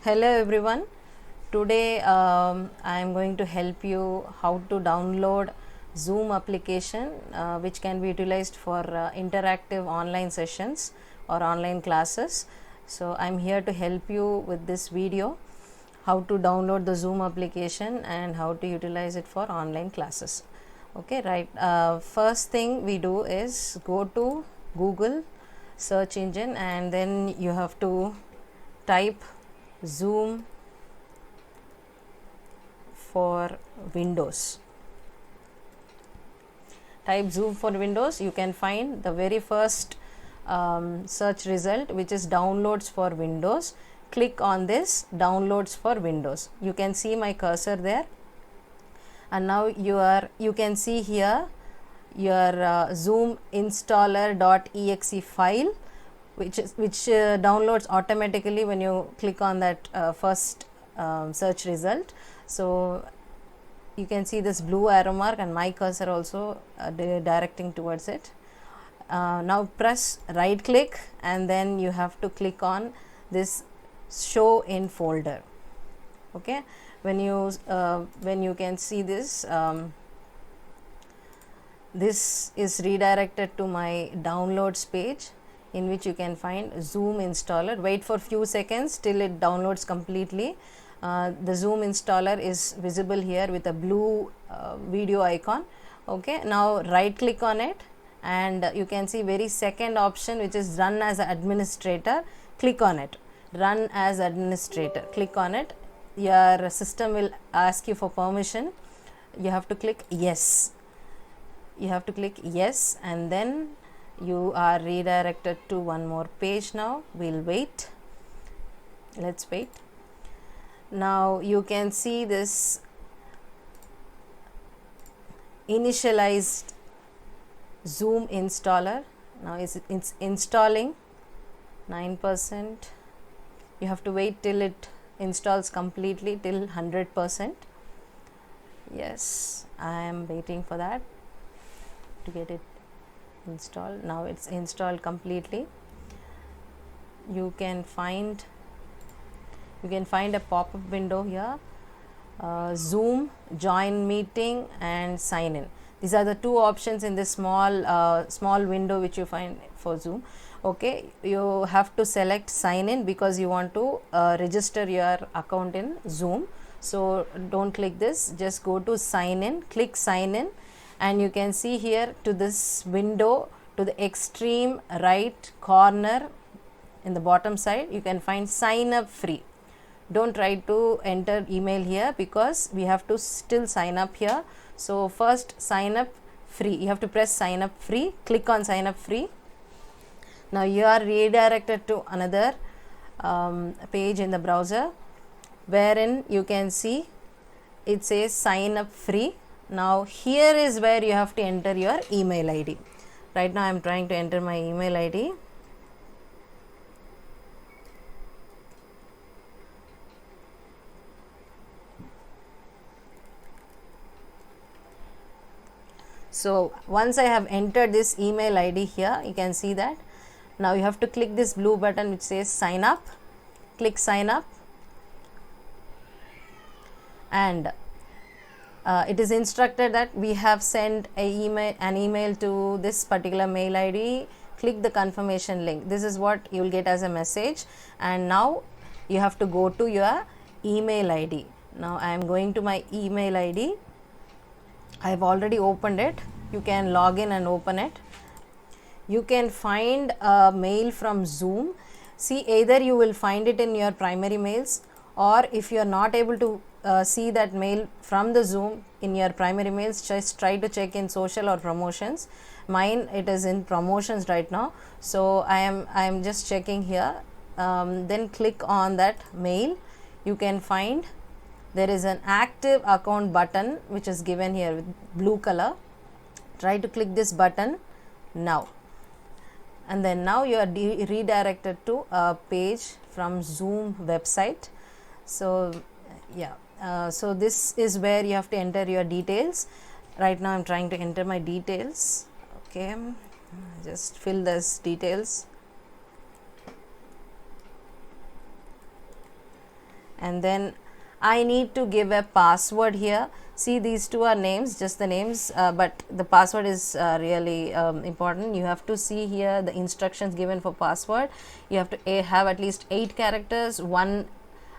Hello everyone. Today I am going to help you how to download Zoom application which can be utilized for interactive online sessions or online classes. So I'm here to help you with this video, how to download the Zoom application and how to utilize it for online classes. Okay, right. First thing we do is go to Google search engine and then you have to type Zoom for Windows. Type Zoom for Windows, you can find the very first search result, which is downloads for Windows. Click on this downloads for Windows. You can see my cursor there, and now you can see here your Zoom installer.exe file, which downloads automatically when you click on that first search result. So you can see this blue arrow mark and my cursor also directing towards it. Now press right click and then you have to click on this show in folder. Okay, when you can see this, this is redirected to my downloads page, in which you can find Zoom installer. Wait for few seconds till it downloads completely. The Zoom installer is visible here with a blue video icon. Okay, now right click on it and you can see very second option, which is run as administrator. Click on it. Run as administrator. Click on it. Your system will ask you for permission. You have to click yes. You have to click yes, and then you are redirected to one more page. Now we'll wait. Let's wait. Now you can see this initialized Zoom installer. Now it's installing 9%. You have to wait till it installs completely, till 100%. Yes, I am waiting for that to get it installed. Now it's installed completely. You can find a pop-up window here, Zoom, join meeting and sign in. These are the two options in this small window which you find for Zoom. Okay, you have to select sign in because you want to register your account in Zoom. So don't click this, just go to sign in, click sign in, and you can see here to this window, to the extreme right corner in the bottom side, you can find sign up free. Don't try to enter email here because we have to still sign up here. So first sign up free, you have to press sign up free, click on sign up free. Now you are redirected to another page in the browser, wherein you can see it says sign up free. Now here is where you have to enter your email ID. Right now I am trying to enter my email ID. So once I have entered this email ID here, you can see that. Now you have to click this blue button which says sign up. Click sign up, and it is instructed that we have sent an email to this particular mail ID. Click the confirmation link. This is what you will get as a message, and now you have to go to your email ID. Now I am going to my email ID. I have already opened it. You can log in and open it. You can find a mail from Zoom. See, either you will find it in your primary mails, or if you are not able to see that mail from the Zoom in your primary mails, just try to check in social or promotions. Mine, it is in promotions right now, so I am just checking here. Then click on that mail. You can find there is an active account button which is given here with blue color. Try to click this button now, and then now you are redirected to a page from Zoom website. So yeah, so this is where you have to enter your details. Right now I'm trying to enter my details. Okay, just fill this details. and then I need to give a password here. See, these two are names, just the names, but the password is really important. You have to see here the instructions given for password. You have to have at least 8 characters, one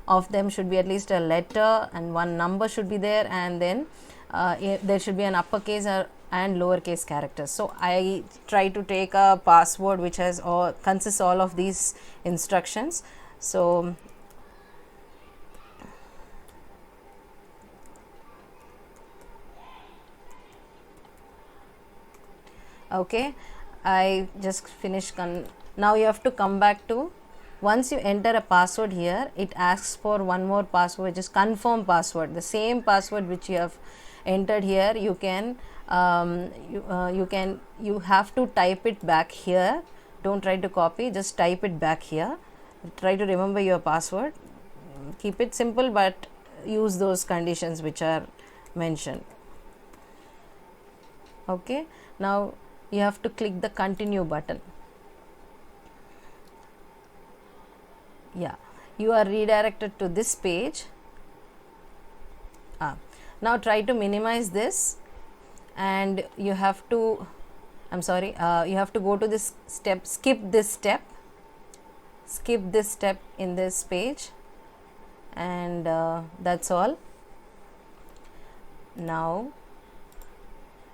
of them should be at least a letter, and one number should be there, and then there should be an uppercase and lowercase characters. So I try to take a password which has all consists all of these instructions. So okay, I just finished. Now you have to come back to, once you enter a password here, it asks for one more password, which is confirm password. The same password which you have entered here, you can you have to type it back here. Don't try to copy, just type it back here. Try to remember your password. Keep it simple, but use those conditions which are mentioned. Okay, now you have to click the continue button. Yeah, you are redirected to this page. Now try to minimize this, and you have to, I'm sorry, you have to go to this step, skip this step in this page, and that's all. Now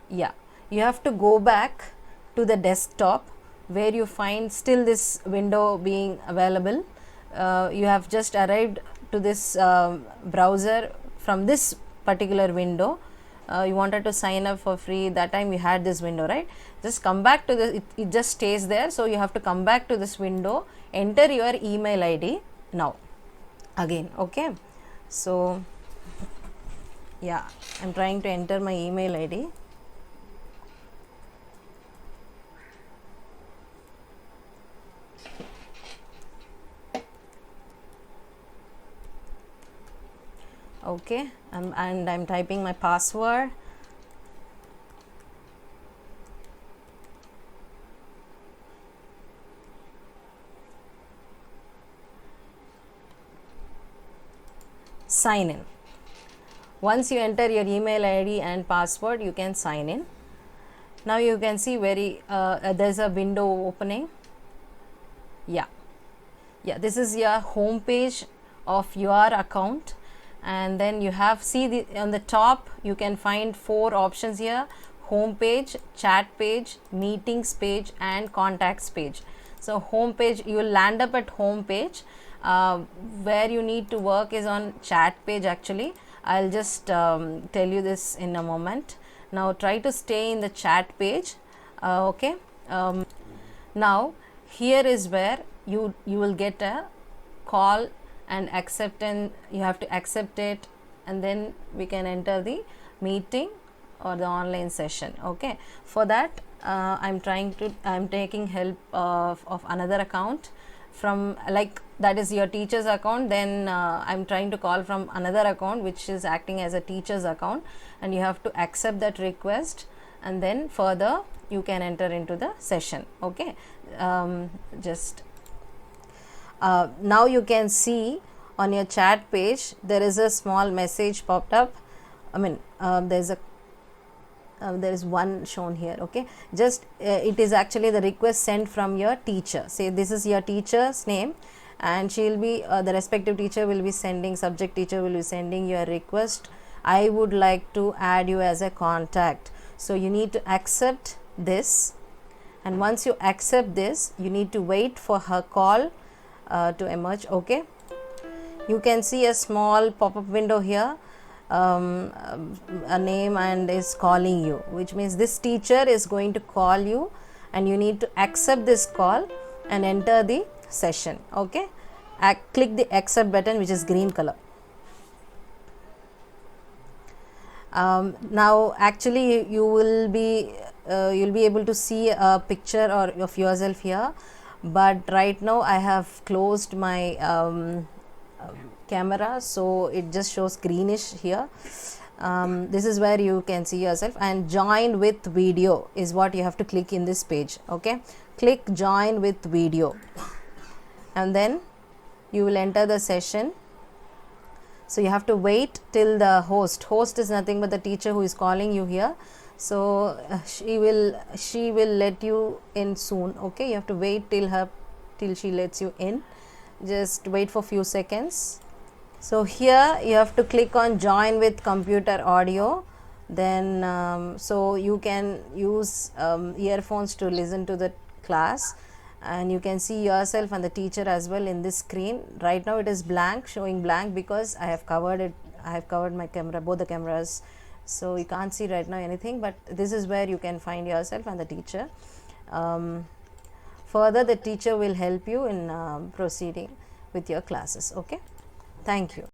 yeah, you have to go back to the desktop where you find still this window being available. You have just arrived to this browser from this particular window. You wanted to sign up for free, that time you had this window, right? Just come back to this, it just stays there. So you have to come back to this window, enter your email ID now again. Okay, so yeah, I'm trying to enter my email ID. Okay, and I'm typing my password. Sign in. Once you enter your email ID and password, you can sign in. Now you can see there's a window opening. Yeah, this is your home page of your account, and then you have, see on the top you can find 4 options here: home page, chat page, meetings page, and contacts page. So home page, you will land up at home page. Where you need to work is on chat page actually. I'll just tell you this in a moment. Now try to stay in the chat page. Okay, now here is where you will get a call and accept, and you have to accept it, and then we can enter the meeting or the online session. Okay, for that I'm taking help of another account from, like, that is your teacher's account. Then I'm trying to call from another account which is acting as a teacher's account, and you have to accept that request, and then further you can enter into the session. Okay, now you can see on your chat page there is a small message popped up. I mean, there is one shown here. Okay, just it is actually the request sent from your teacher. Say this is your teacher's name, and she will be the respective teacher will be sending, subject teacher will be sending your request. I would like to add you as a contact. So you need to accept this, and once you accept this, you need to wait for her call to emerge. Okay, you can see a small pop-up window here, a name, and is calling you, which means this teacher is going to call you, and you need to accept this call and enter the session. Okay, click the accept button, which is green color. Now actually you will be you'll be able to see a picture of yourself here, but right now I have closed my camera, so it just shows greenish here. This is where you can see yourself, and join with video is what you have to click in this page. Okay, click join with video, and then you will enter the session. So you have to wait till the host is nothing but the teacher who is calling you here. So she will let you in soon. Okay, you have to wait till she lets you in. Just wait for few seconds. So here you have to click on join with computer audio. Then so you can use earphones to listen to the class, and you can see yourself and the teacher as well in this screen. Right now it is blank, showing blank, because I have covered it. I have covered my camera, both the cameras, so you can't see right now anything, but this is where you can find yourself and the teacher. Further, the teacher will help you in proceeding with your classes. Okay, thank you.